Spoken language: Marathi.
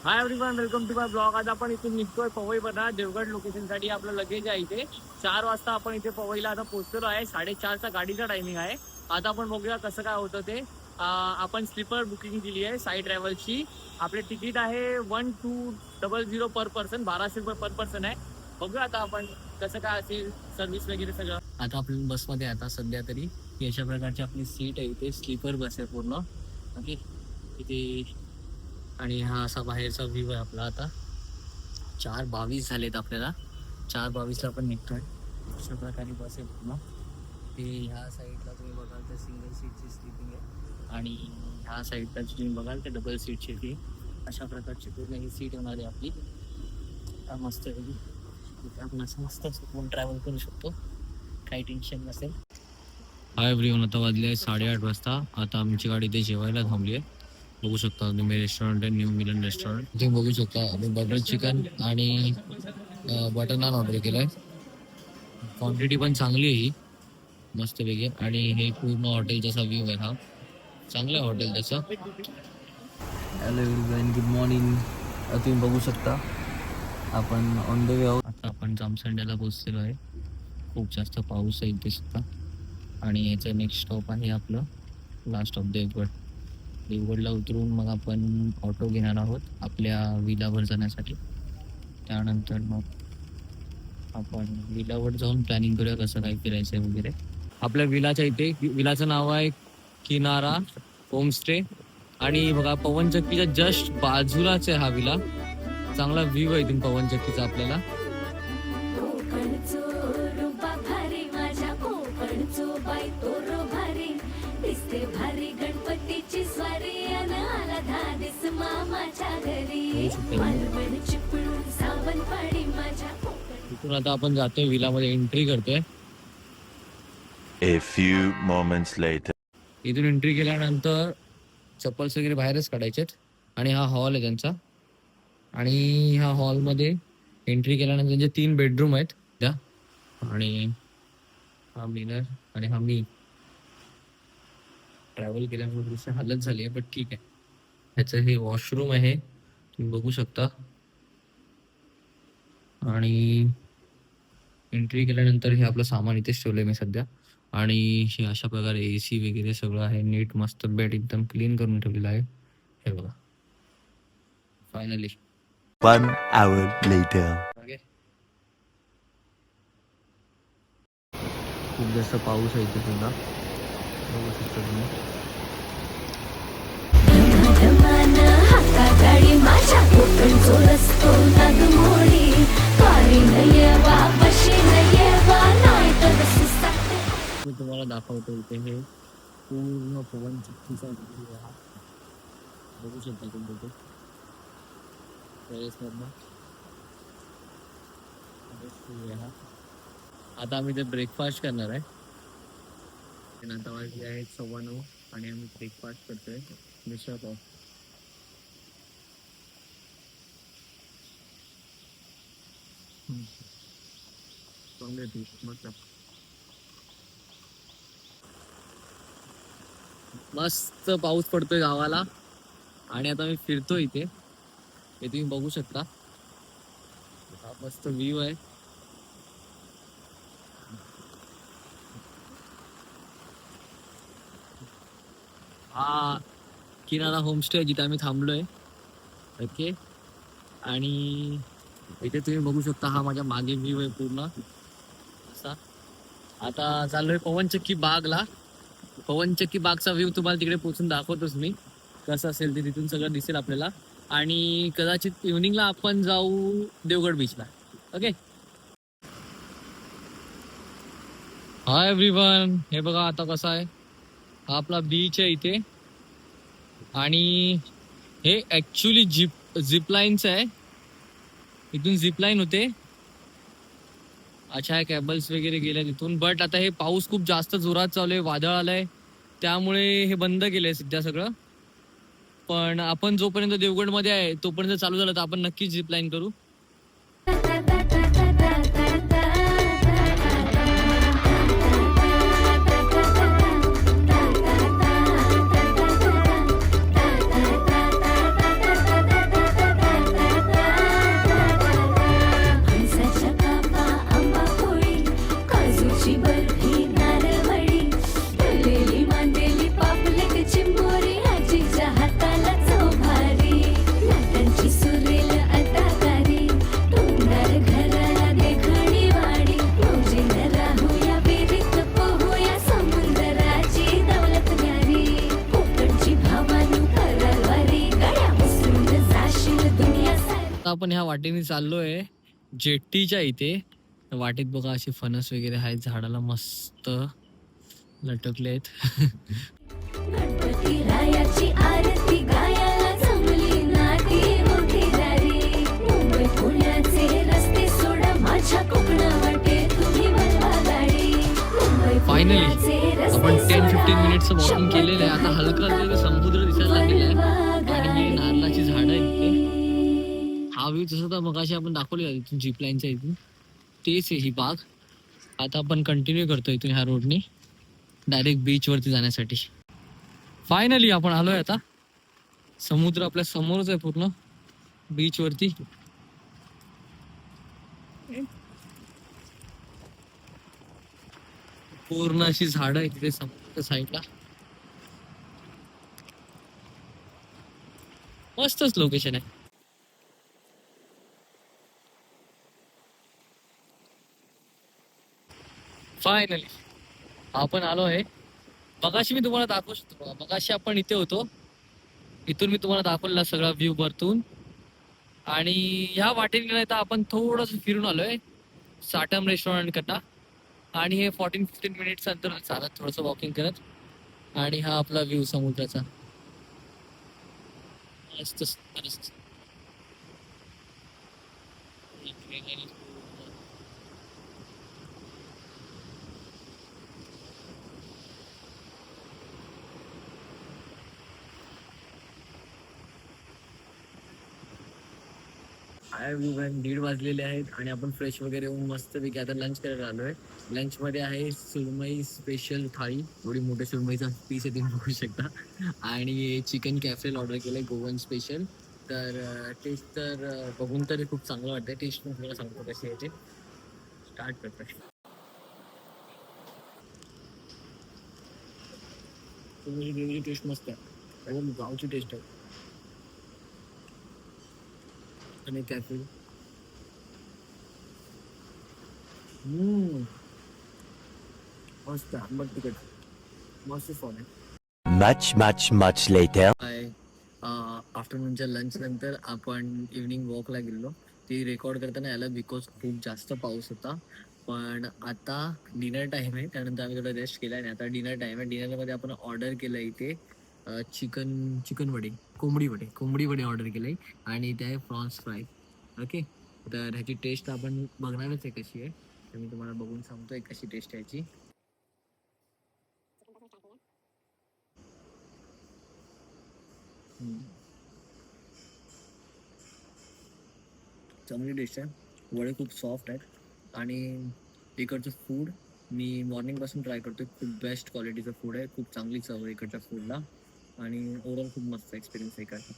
High everyone, welcome to my blog. आज आपण इथून निघतोय पवई बघा देवगड लोकेशनसाठी. आपलं लगेज आहे इथे. 4 वाजता आपण इथे पवईला आता पोहोचलो आहे. 4:30चा गाडीचा टायमिंग आहे. आता आपण बघूया कसं काय होतं ते. आपण स्लीपर बुकिंग केली आहे साई ट्रॅव्हल्सची. आपले तिकीट आहे 1200 पर पर्सन, 1200 रुपये पर पर्सन आहे. बघूया आता आपण कसं काय असेल सर्व्हिस वगैरे सगळं. आता आपण बसमध्ये आता सध्या तरी अशा प्रकारची आपली सीट आहे इथे. स्लीपर बस आहे पूर्ण. ओके, इथे आणि हा असा बाहेरचा व्ह्यू आहे आपला. आता 4:22 झालेत आपल्याला. 4:22ला आपण निघतोय. अशा प्रकारे बस आहे पूर्ण. ते ह्या साईडला तुम्ही बघाल तर सिंगल सीटची स्लीपिंग आहे आणि ह्या साईडला तुम्ही बघाल तर डबल सीटची ती. अशा प्रकारची पूर्ण ही सीट होणार आहे आपली. मस्त आपण असं मस्त सुकून ट्रॅव्हल करू शकतो, काही टेन्शन नसेल. हाय एव्हरीवन, आता वाजले 8:30 वाजता. आता आमची गाडी इथे जेवायला थांबली आहे. बघू शकता तुम्ही, रेस्टॉरंट आहे न्यू मिलन रेस्टॉरंट. तुम्ही बघू शकता आम्ही बटर चिकन आणि बटर नान ऑर्डर केलं आहे. क्वांटिटी पण चांगली आहे ही, मस्तपैकी. आणि हे पूर्ण हॉटेल जसा व्ह्यू आहे हा, चांगला आहे हॉटेल त्याचा. Hello everyone, good morning. तुम्ही बघू शकता आपण ऑन द वे आहोत. आता आपण जामसंड्याला पोहोचलेलो आहे. खूप जास्त पाऊस आहे इथे सुद्धा. आणि याचं नेक्स्ट स्टॉप आहे आपलं लास्ट ऑफ देवगड. देवगडला उतरून मग आपण ऑटो घेणार आहोत आपल्या विलावर जाण्यासाठी. त्यानंतर मग आपण विलावर जाऊन प्लॅनिंग करूया कसं काय फिरायचं आहे वगैरे. आपल्या विलाच्या इथे, विलाचं नाव आहे किनारा होमस्टे. आणि बघा पवनचक्कीच्या जस्ट बाजूलाच आहे हा विला. चांगला व्ह्यू आहे इथून पवनचक्कीचा आपल्याला. इथून आता आपण जातोय विलामध्ये, एंट्री करतोय. A few moments later. इथून एंट्री केल्यानंतर चप्पल्स वगैरे बाहेरच काढायचे. आणि हा हॉल आहे त्यांचा. आणि ह्या हॉलमध्ये एंट्री केल्यानंतर त्यांचे 3 बेडरूम आहेत त्या. आणि हा मिनर आणि हा मी. ट्रॅव्हल केल्यामुळे दृश्य हालत झाली आहे, बट ठीक आहे. ह्याचं हे वॉशरूम आहे, तुम्ही बघू शकता. आणि एंट्री केल्यानंतर हे आपलं सामान इथेच ठेवलं आहे मी सध्या. आणि हे अशा प्रकारे AC वगैरे सगळं आहे नीट, मस्त. बेड एकदम क्लीन करून ठेवलेला आहे. हे बघा, फायनली. 1 hour later. खूप जास्त पाऊस आहे इथे सुद्धा, बघू शकता तुम्ही. मी तुम्हाला दाखवतो इथे हे पूर्ण पवनचक्कीचा व्ह्यू आहे. बघू शकता तुम्ही इथे टेरेसवरनं. आता आम्ही ते ब्रेकफास्ट करणार आहे. आता वाजले आहेत 9:15 आणि आम्ही ब्रेकफास्ट करतोय. मिसळ पाव. मस्त पाऊस पडतोय गावाला. आणि आता मी फिरतोय इथे, हे तुम्ही बघू शकता. हा मस्त व्ह्यू आहे. हा किनारा होमस्टे जिथे आम्ही थांबलोय. ओके, आणि इथे तुम्ही बघू शकता हा माझ्या मागे व्ह्यू आहे पूर्ण असा. आता चाललोय पवनचक्की बागला. पवनचक्की बागचा व्ह्यू तुम्हाला तिकडे पोहोचून दाखवतोच मी, कसं असेल ते. तिथून सगळं दिसेल आपल्याला. आणि कदाचित इव्हनिंगला आपण जाऊ देवगड बीचला. ओके. हाय एव्हरीवन, हे बघा आता कसा आहे हा आपला बीच आहे इथे. आणि हे ऍक्च्युली झिपलाईनचं आहे. इथून झिपलाईन होते. अच्छा, कॅबल्स वगैरे गेल्या तिथून. बट आता हे पाऊस खूप जास्त जोरात चालू आहे, वादळ आलंय, त्यामुळे हे बंद केलंय सध्या सगळं. पण आपण जोपर्यंत देवगडमध्ये आहे तोपर्यंत चालू झालं तर आपण नक्कीच झिपलाईन करू. आता आपण ह्या वाटेने चाललोय जेट्टीच्या इथे. वाटेत बघा असे फणस वगैरे आहेत झाडाला मस्त लटकलेत. गणपती रायाची आरती गायाला जमली नाटी मोठी दारी. मुंबई पुण्याचे रस्ते सोडा माझ्या कोकणावाटे तुम्ही बनवा गाडी. मुंबई फायनली पुण्याचे रस्ते आपण 10-15 सोडा मिनिटचं वॉकिंग केलेलं आहे. आता हलका हलका समुद्र दिसायला लागलेला आहे आणि ही नारळाची झाडं आहेत इथे. हा व्ह्यू जसं तर मगाशी आपण दाखवलेला इथून जीप लाईनच्या इथून तेच आहे ही बाग. आता आपण कंटिन्यू करतो इथून ह्या रोडने डायरेक्ट बीच वरती जाण्यासाठी. फायनली आपण आलोय आता. समुद्र आपल्या समोरच आहे पूर्ण बीच वरती. पूर्ण अशी झाडं आहे तिथे समुद्राच्या साईडला. मस्तच लोकेशन आहे. फायनली आपण आलो आहे. मगाशी मी तुम्हाला दाखवू शकतो बघा. मगाशी आपण इथे होतो. इथून मी तुम्हाला दाखवलेला सगळा व्ह्यू वरतून. आणि ह्या वाटेने नाही तर आपण थोडस फिरून आलोय साटम रेस्टॉरंट करता. आणि हे 14-15 मिनिट्स अंतर चालत थोडस वॉकिंग करत. आणि हा आपला व्ह्यू समुद्राचा मस्त सुंदर. हाय एव्हरीवन, 1:30 वाजलेले आहेत आणि आपण फ्रेश वगैरे होऊन मस्तपैकी आता लंच करायला आलोय. लंच मध्ये आहे सुरमई स्पेशल थाळी. एवढी मोठ्या सुरमईचा पीस आहे तुम्ही बघू शकता. आणि चिकन कॅफ्रेल ऑर्डर केलंय गोवन स्पेशल. तर टेस्ट तर बघून तरी खूप चांगलं वाटतंय. टेस्ट पण तुम्हाला सांगतो कशी आहे ते. स्टार्ट करतोय. सुरमईची ग्रेव्हीची टेस्ट मस्त आहे. एकदम गावची टेस्ट आहे. आणि कॅफे मस्त आंबट तिखट मस्त फॉन आहे. Much later. आफ्टरनूनच्या लंच नंतर आपण इव्हनिंग वॉकला गेलो. ती रेकॉर्ड करताना आलं बिकॉज खूप जास्त पाऊस होता. पण आता डिनर टाइम आहे. त्यानंतर आम्ही थोडं रेस्ट केला आणि आता डिनर टाइम आहे. डिनरमध्ये आपण ऑर्डर केलं इथे चिकन वडे कोंबडी वडे ऑर्डर केले आणि ते आहे प्रॉन्स फ्राय. ओके, तर ह्याची टेस्ट आपण बघणारच आहे कशी आहे. तर मी तुम्हाला बघून सांगतोय कशी टेस्ट आहे ह्याची. चांगली टेस्ट आहे. वडे खूप सॉफ्ट आहेत आणि इकडचं फूड मी मॉर्निंगपासून ट्राय करतोय. खूप बेस्ट क्वालिटीचं फूड आहे. खूप चांगली चव आहे इकडच्या फूडला आणि ओव्हरऑल खूप मस्त एक्सपिरियन्स आहे इकडचा.